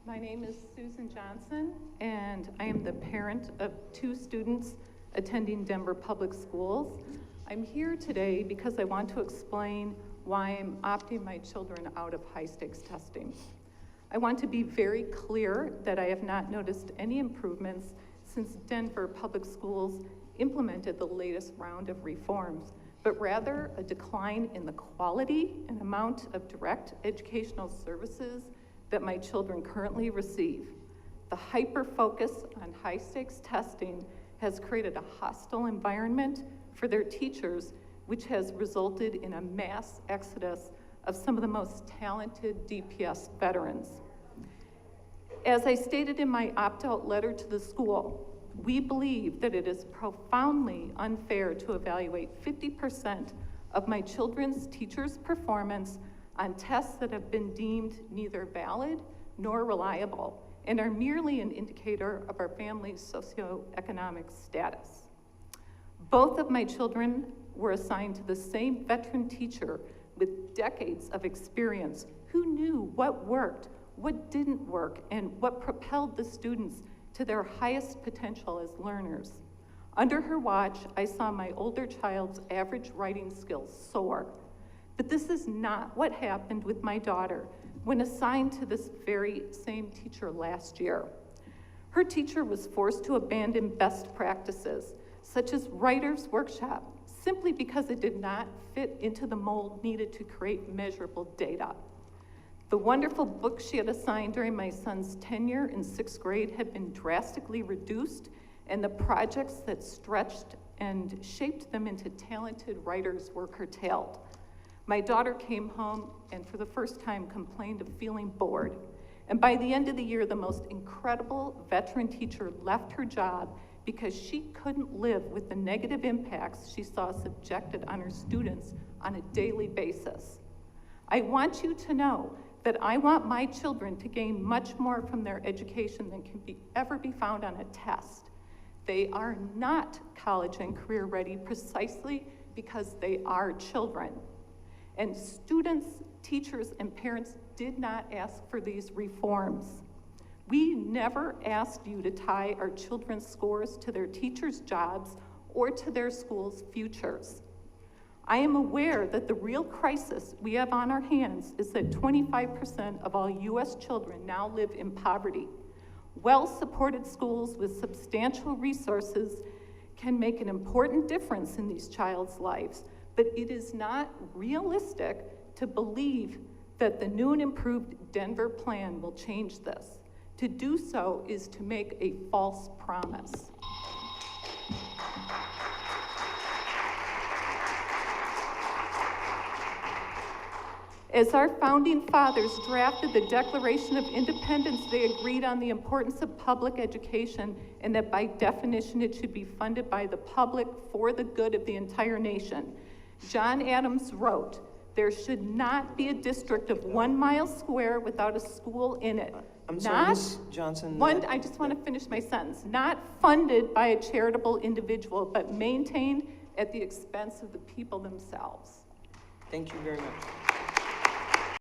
My name is Susan Johnson, and I am the parent of 2 students attending Denver Public Schools. I'm here today because I want to explain why I'm opting my children out of high-stakes testing. I want to be very clear that I have not noticed any improvements since Denver Public Schools implemented the latest round of reforms, but rather a decline in the quality and amount of direct educational services that my children currently receive. The hyper-focus on high-stakes testing has created a hostile environment for their teachers, which has resulted in a mass exodus of some of the most talented DPS veterans. As I stated in my opt-out letter to the school, we believe that it is profoundly unfair to evaluate 50% of my children's teachers' performance on tests that have been deemed neither valid nor reliable and are merely an indicator of our family's socioeconomic status. Both of my children were assigned to the same veteran teacher with decades of experience who knew what worked, what didn't work, and what propelled the students to their highest potential as learners. Under her watch, I saw my older child's average writing skills soar. But this is not what happened with my daughter when assigned to this very same teacher last year. Her teacher was forced to abandon best practices, such as writer's workshop, simply because it did not fit into the mold needed to create measurable data. The wonderful books she had assigned during my son's tenure in 6th grade had been drastically reduced, and the projects that stretched and shaped them into talented writers were curtailed. My daughter came home and for the first time complained of feeling bored. And by the end of the year, the most incredible veteran teacher left her job because she couldn't live with the negative impacts she saw subjected on her students on a daily basis. I want you to know that I want my children to gain much more from their education than can ever be found on a test. They are not college and career ready precisely because they are children. And students, teachers, and parents did not ask for these reforms. We never asked you to tie our children's scores to their teachers' jobs or to their schools' futures. I am aware that the real crisis we have on our hands is that 25% of all U.S. children now live in poverty. Well-supported schools with substantial resources can make an important difference in these child's lives, but it is not realistic to believe that the new and improved Denver plan will change this. To do so is to make a false promise. As our founding fathers drafted the Declaration of Independence, they agreed on the importance of public education and that by definition it should be funded by the public for the good of the entire nation. John Adams wrote, "There should not be a district of 1 mile square without a school in it." I'm sorry, Ms. Johnson. I just want to finish my sentence. Not funded by a charitable individual, but maintained at the expense of the people themselves. Thank you very much.